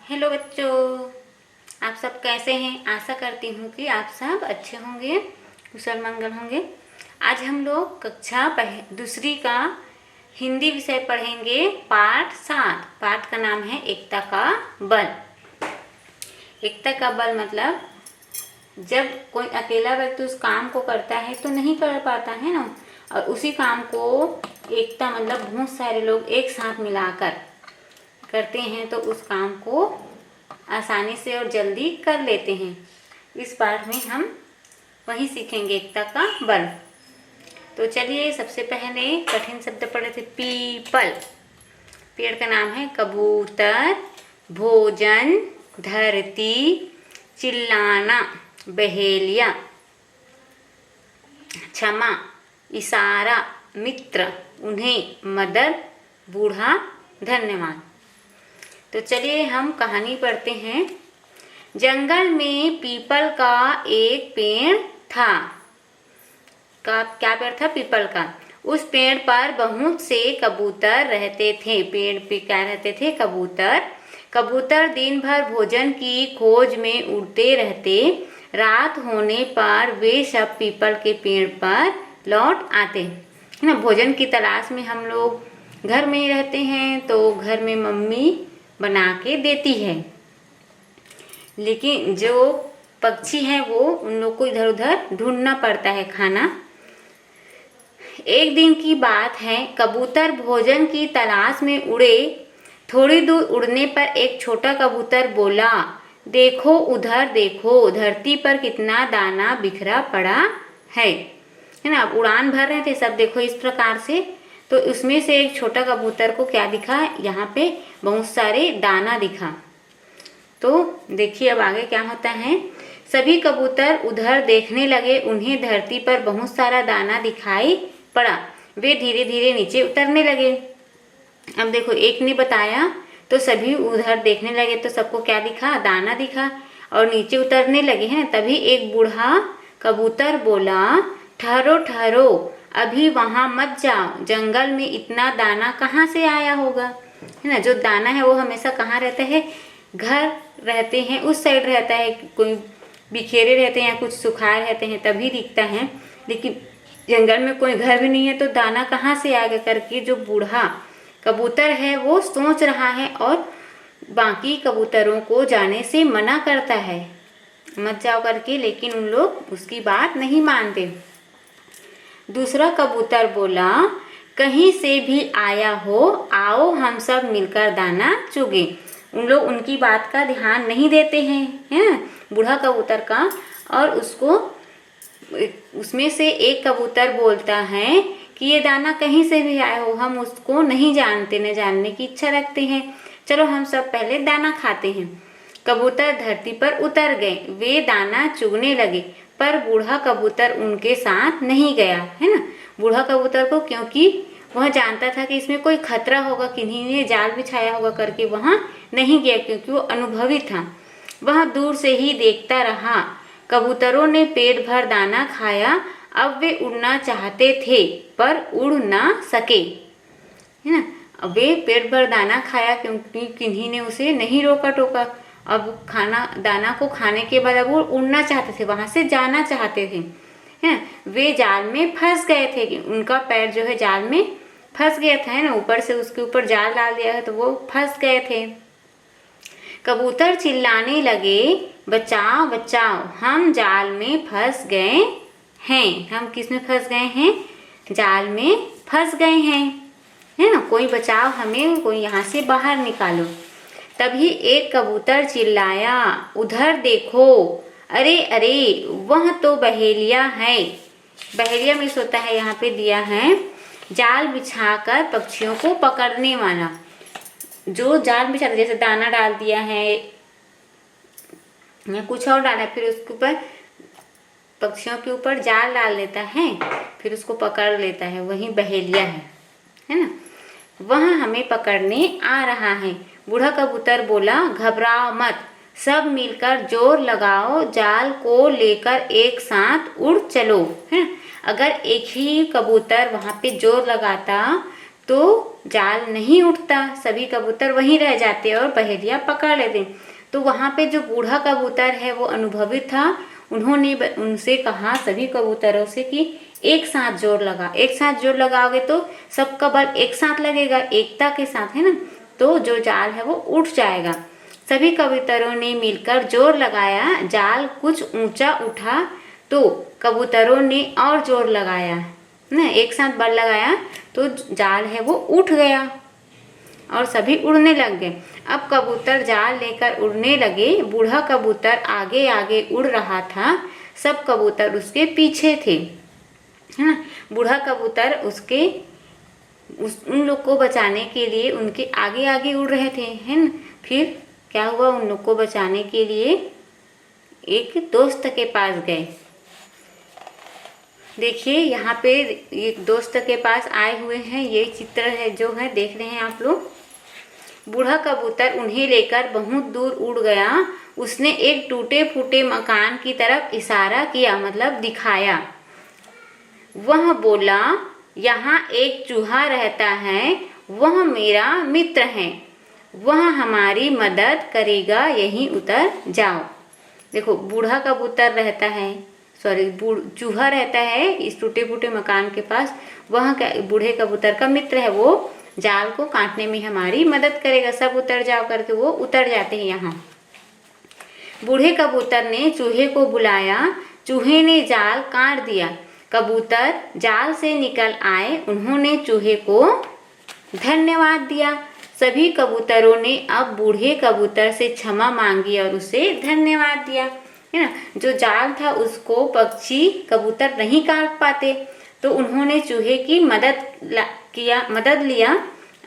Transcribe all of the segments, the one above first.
Hello बच्चों, आप सब कैसे हैं। आशा करती हूँ कि आप सब अच्छे होंगे, कुशल मंगल होंगे। आज हम लोग कक्षा दूसरी का हिंदी विषय पढ़ेंगे। पाठ 7। पाठ का नाम है एकता का बल। एकता का बल मतलब जब कोई अकेला व्यक्ति उस काम को करता है तो नहीं कर पाता है ना, और उसी काम को एकता मतलब बहुत सारे लोग एक साथ मिलाकर करते हैं तो उस काम को आसानी से और जल्दी कर लेते हैं। इस पाठ में हम वही सीखेंगे, एकता का बल। तो चलिए सबसे पहले कठिन शब्द पढ़े थे। पीपल, पेड़ का नाम है। कबूतर, भोजन, धरती, चिल्लाना, बहेलिया, क्षमा, इशारा, मित्र, उन्हें, मदद, बूढ़ा, धन्यवाद। तो चलिए हम कहानी पढ़ते हैं। जंगल में पीपल का एक पेड़ था। क्या पेड़ था? पीपल का। उस पेड़ पर बहुत से कबूतर रहते थे। पेड़ पे क्या रहते थे? कबूतर। कबूतर दिन भर भोजन की खोज में उड़ते रहते। रात होने पर वे सब पीपल के पेड़ पर लौट आते, है ना। भोजन की तलाश में हम लोग घर में ही रहते हैं तो घर में मम्मी बना के देती है, लेकिन जो पक्षी हैं वो उन लोग को इधर उधर ढूंढना पड़ता है खाना। एक दिन की बात है, कबूतर भोजन की तलाश में उड़े। थोड़ी दूर उड़ने पर एक छोटा कबूतर बोला, देखो उधर देखो, धरती पर कितना दाना बिखरा पड़ा है ना। उड़ान भर रहे थे सब, देखो इस प्रकार से। तो उसमें से एक छोटा कबूतर को क्या दिखा? यहाँ पे बहुत सारे दाना दिखा। तो देखिए अब आगे क्या होता है। सभी कबूतर उधर देखने लगे। उन्हें धरती पर बहुत सारा दाना दिखाई पड़ा। वे धीरे धीरे नीचे उतरने लगे। अब देखो, एक ने बताया तो सभी उधर देखने लगे तो सबको क्या दिखा? दाना दिखा, और नीचे उतरने लगे हैं। तभी एक बूढ़ा कबूतर बोला, ठहरो ठहरो, अभी वहां मत जाओ। जंगल में इतना दाना कहाँ से आया होगा, है ना। जो दाना है वो हमेशा कहाँ रहता है? घर रहते हैं उस साइड रहता है, कोई बिखेरे रहते हैं या कुछ सुखाए रहते हैं तभी दिखता है। लेकिन जंगल में कोई घर भी नहीं है तो दाना कहाँ से आएगा करके जो बूढ़ा कबूतर है वो सोच रहा है, और बाकी कबूतरों को जाने से मना करता है, मत जाओ करके। लेकिन उन लोग उसकी बात नहीं मानते। दूसरा कबूतर बोला, कहीं से भी आया हो, आओ हम सब मिलकर दाना चुगे। उन लोग उनकी बात का ध्यान नहीं देते हैं, है ना, बूढ़ा कबूतर का। और उसमें से एक कबूतर बोलता है कि ये दाना कहीं से भी आया हो, हम उसको नहीं जानते, न जानने की इच्छा रखते हैं। चलो हम सब पहले दाना खाते हैं। कबूतर धरती पर उतर गए। वे दाना चुगने लगे, पर बूढ़ा कबूतर उनके साथ नहीं गया, है ना। बूढ़ा कबूतर को, क्योंकि वह जानता था कि इसमें कोई खतरा होगा, किन्हीं ने जाल बिछाया होगा करके वहां नहीं गया, क्योंकि वो अनुभवी था। वह दूर से ही देखता रहा। कबूतरों ने पेट भर दाना खाया। अब वे उड़ना चाहते थे पर उड़ ना सके, है ना। वे पेट भर दाना खाया क्योंकि किन्हीं ने उसे नहीं रोका टोका। अब दाना को खाने के बाद अब वो उड़ना चाहते थे, वहां से जाना चाहते थे, है। वे जाल में फंस गए थे कि उनका पैर जो है जाल में फंस गया था, है ना। ऊपर से उसके ऊपर जाल डाल दिया है तो वो फंस गए थे। कबूतर चिल्लाने लगे, बचाओ बचाओ, हम जाल में फंस गए हैं। हम किस में फंस गए हैं? जाल में फंस गए हैं, है ना। कोई बचाओ हमें, कोई यहाँ से बाहर निकालो। तभी एक कबूतर चिल्लाया, उधर देखो, अरे अरे, वह तो बहेलिया है। बहेलिया में सोता है, यहाँ पे दिया है जाल बिछाकर पक्षियों को पकड़ने वाला। जो जाल बिछाता, जैसे दाना डाल दिया है या कुछ और डाला, फिर उसके ऊपर पक्षियों के ऊपर जाल डाल लेता है, फिर उसको पकड़ लेता है, वही बहेलिया है ना। वह हमें पकड़ने आ रहा है। बूढ़ा कबूतर बोला, घबराओ मत, सब मिलकर जोर लगाओ, जाल को लेकर एक साथ उड़ चलो, है। अगर एक ही कबूतर वहां पे जोर लगाता तो जाल नहीं उठता, सभी कबूतर वहीं रह जाते और बहेलिया पकड़ लेते। तो वहाँ पे जो बूढ़ा कबूतर है वो अनुभवी था, उन्होंने उनसे कहा सभी कबूतरों से कि एक साथ जोर लगा, एक साथ जोर लगाओगे तो सबका बल एक साथ लगेगा, एकता के साथ, है ना, तो जो जाल है वो उठ जाएगा। सभी कबूतरों ने मिलकर जोर लगाया, जाल कुछ ऊंचा उठा तो कबूतरों ने और जोर लगाया ना, एक साथ बल लगाया तो जाल है वो उठ गया और सभी उड़ने लग गए। अब कबूतर जाल लेकर उड़ने लगे। बूढ़ा कबूतर आगे आगे उड़ रहा था, सब कबूतर उसके पीछे थे, है ना। बूढ़ा कबूतर उन लोग को बचाने के लिए उनके आगे आगे उड़ रहे थे, है ना। फिर क्या हुआ, उन लोग को बचाने के लिए एक दोस्त के पास गए। देखिए यहाँ पे एक दोस्त के पास आए हुए हैं, ये चित्र है जो है देख रहे हैं आप लोग। बूढ़ा कबूतर उन्हें लेकर बहुत दूर उड़ गया। उसने एक टूटे फूटे मकान की तरफ इशारा किया, मतलब दिखाया। वह बोला, यहाँ एक चूहा रहता है, वह मेरा मित्र है, वह हमारी मदद करेगा, यहीं उतर जाओ। देखो बूढ़ा कबूतर रहता है, चूहा रहता है इस टूटे फूटे मकान के पास, वह बूढ़े कबूतर का मित्र है, वो जाल को काटने में हमारी मदद करेगा, सब उतर जाओ करके वो उतर जाते हैं यहाँ। बूढ़े कबूतर ने चूहे को बुलाया, चूहे ने जाल काट दिया। कबूतर जाल से निकल आए, उन्होंने चूहे को धन्यवाद दिया। सभी कबूतरों ने अब बूढ़े कबूतर से क्षमा मांगी और उसे धन्यवाद दिया, है ना। जो जाल था उसको पक्षी कबूतर नहीं काट पाते, तो उन्होंने चूहे की मदद लिया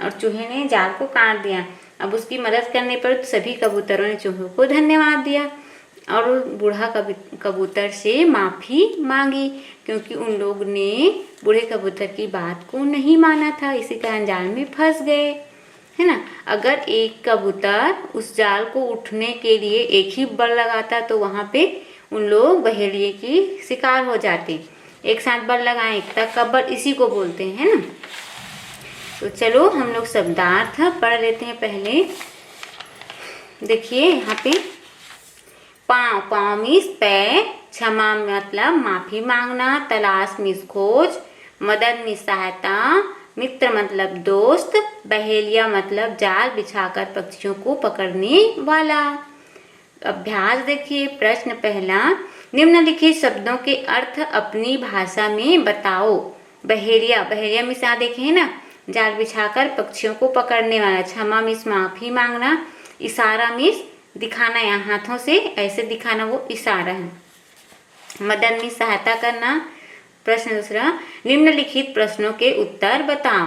और चूहे ने जाल को काट दिया। अब उसकी मदद करने पर सभी कबूतरों ने चूहे को धन्यवाद दिया और बूढ़ा कबूतर से माफ़ी मांगी, क्योंकि उन लोग ने बूढ़े कबूतर की बात को नहीं माना था, इसी कारण जाल में फंस गए, है ना। अगर एक कबूतर उस जाल को उठने के लिए एक ही बल लगाता तो वहाँ पे उन लोग बहेलिए की शिकार हो जाते। एक साथ बल लगाएं, एकता का बल इसी को बोलते हैं, है ना। तो चलो हम लोग शब्दार्थ पढ़ लेते हैं पहले। देखिए यहाँ पे पाँव मीन्स पैर, क्षमा मतलब माफ़ी मांगना, तलाश मीन्स खोज, मदद मीन्स सहायता, मित्र मतलब दोस्त, बहेलिया मतलब जाल बिछाकर पक्षियों को पकड़ने वाला। अभ्यास देखिए, प्रश्न पहला, निम्नलिखित शब्दों के अर्थ अपनी भाषा में बताओ। बहेलिया मीन्स यहाँ देखे है ना, जाल बिछाकर पक्षियों को पकड़ने वाला। क्षमा मीन्स माफ़ी मांगना, इशारा मीन्स दिखाना, यहाँ हाथों से ऐसे दिखाना, वो इशारा है। मदद मीन्स सहायता करना। प्रश्न दूसरा, निम्नलिखित प्रश्नों के उत्तर बताओ।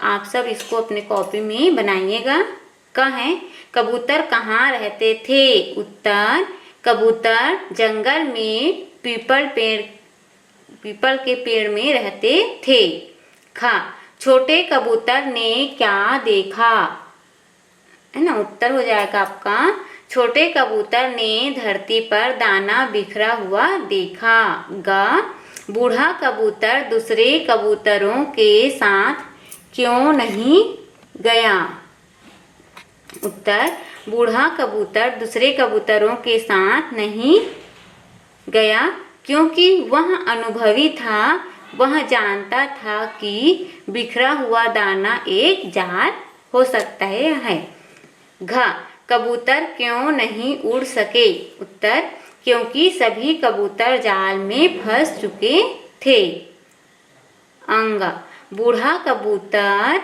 आप सब इसको अपने कॉपी में बनाइएगा। कहें, कबूतर कहाँ रहते थे? उत्तर, कबूतर जंगल में पीपल के पेड़ में रहते थे। खा, छोटे कबूतर ने क्या देखा? है ना, उत्तर हो जाएगा आपका, छोटे कबूतर ने धरती पर दाना बिखरा हुआ देखा। ग, बूढ़ा कबूतर दूसरे कबूतरों के साथ क्यों नहीं गया? उत्तर, बूढ़ा कबूतर दूसरे कबूतरों के साथ नहीं गया क्योंकि वह अनुभवी था, वह जानता था कि बिखरा हुआ दाना एक जाल हो सकता है। घ, कबूतर क्यों नहीं उड़ सके? उत्तर, क्योंकि सभी कबूतर जाल में फंस चुके थे। अंग, बूढ़ा कबूतर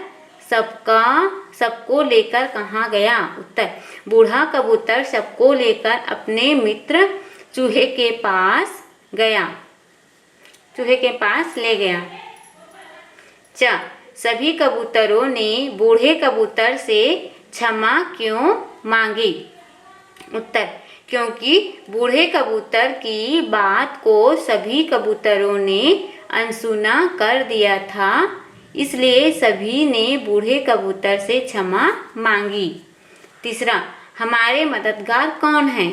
सबको लेकर कहाँ गया? उत्तर, बूढ़ा कबूतर सबको लेकर अपने मित्र चूहे के पास गया, चूहे के पास ले गया। च, सभी कबूतरों ने बूढ़े कबूतर से क्षमा क्यों मांगी? उत्तर, क्योंकि बूढ़े कबूतर की बात को सभी कबूतरों ने अनसुना कर दिया था, इसलिए सभी ने बूढ़े कबूतर से क्षमा मांगी। तीसरा, हमारे मददगार कौन हैं?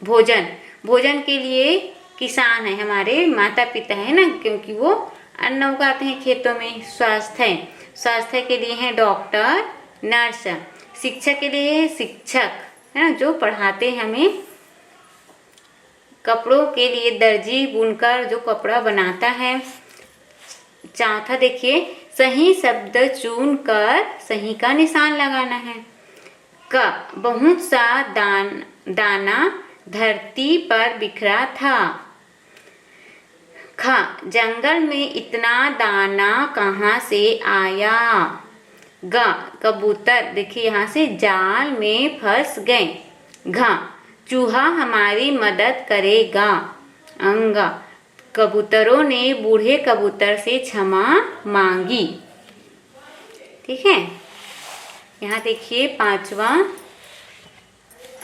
भोजन के लिए किसान है, हमारे माता पिता है ना, क्योंकि वो अन्न उगाते हैं खेतों में। स्वास्थ्य, स्वास्थ्य के लिए हैं डॉक्टर, नर्स। शिक्षा के लिए है शिक्षक, है ना, जो पढ़ाते हैं हमें। कपड़ों के लिए दर्जी, बुनकर जो कपड़ा बनाता है। चौथा देखिए, सही शब्द चुन कर सही का निशान लगाना है। क, बहुत सा दाना धरती पर बिखरा था। ख, जंगल में इतना दाना कहाँ से आया। ग, कबूतर देखिए यहाँ से जाल में फंस गए। घ, चूहा हमारी मदद करेगा। अंग, कबूतरों ने बूढ़े कबूतर से क्षमा मांगी। ठीक है, यहाँ देखिए पांचवा,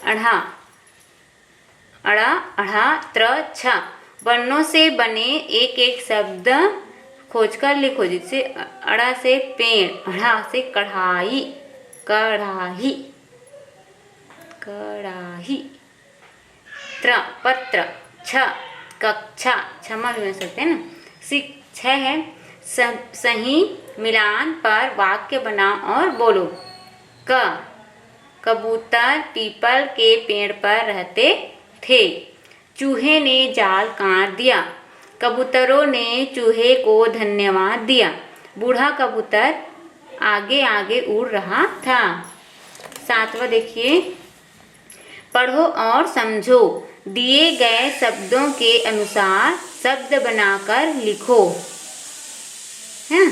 अढ़ा, अड़ा, अढ़ा, त्र, छ, वर्णों से बने एक एक शब्द खोजकर लिखो। जैसे अड़ा से पेड़, अढ़ा से कढ़ाई, कढ़ाई, कढ़ाई। त्र, पत्र, छ, कक्षा, क्षमा भी बन सकते हैं ना। छ है सही मिलान पर वाक्य बनाओ और बोलो। क, कबूतर पीपल के पेड़ पर रहते थे। चूहे ने जाल काट दिया। कबूतरों ने चूहे को धन्यवाद दिया। बूढ़ा कबूतर आगे आगे उड़ रहा था। सातवां देखिए, पढ़ो और समझो। दिए गए शब्दों के अनुसार शब्द बनाकर लिखो। है ना,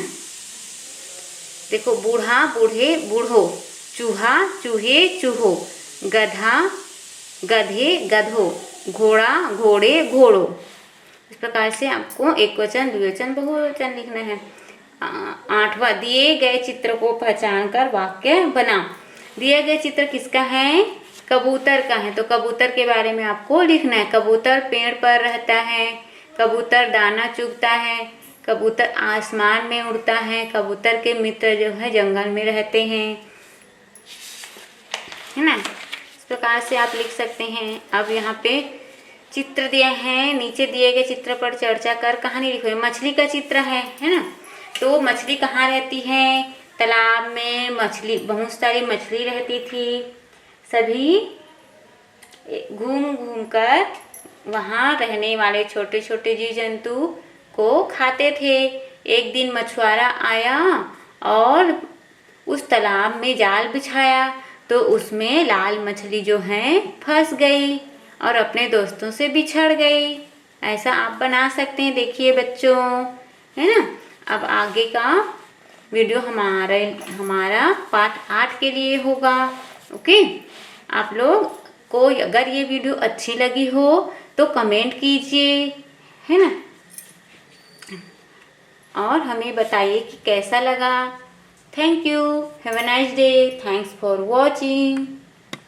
देखो, बूढ़ा, बूढ़े, बूढ़ो, चूहा, चूहे, चूहो, गधा, गधे, गधो, घोड़ा, घोड़े, घोड़ो। इस प्रकार से आपको एकवचन, द्विवचन, बहुवचन लिखना है। आठवां, दिए गए चित्र को पहचान कर वाक्य बनाओ। दिया गया चित्र किसका है, कबूतर का है, तो कबूतर के बारे में आपको लिखना है। कबूतर पेड़ पर रहता है, कबूतर दाना चुगता है, कबूतर आसमान में उड़ता है, कबूतर के मित्र जो है जंगल में रहते हैं, है ना। इस प्रकार से आप लिख सकते हैं। अब यहाँ पे चित्र दिए हैं, नीचे दिए गए चित्र पर चर्चा कर कहानी लिखो। मछली का चित्र है ना, तो मछली कहाँ रहती है, तालाब में। मछली, बहुत सारी मछली रहती थी। सभी घूम घूम कर वहाँ रहने वाले छोटे छोटे जीव जंतु को खाते थे। एक दिन मछुआरा आया और उस तालाब में जाल बिछाया, तो उसमें लाल मछली जो है फंस गई और अपने दोस्तों से बिछड़ गई। ऐसा आप बना सकते हैं, देखिए बच्चों, है ना। अब आगे का वीडियो हमारा पार्ट 8 के लिए होगा। ओके, आप लोग को अगर ये वीडियो अच्छी लगी हो तो कमेंट कीजिए, है ना, और हमें बताइए कि कैसा लगा। Thank you, have a nice day, thanks for watching.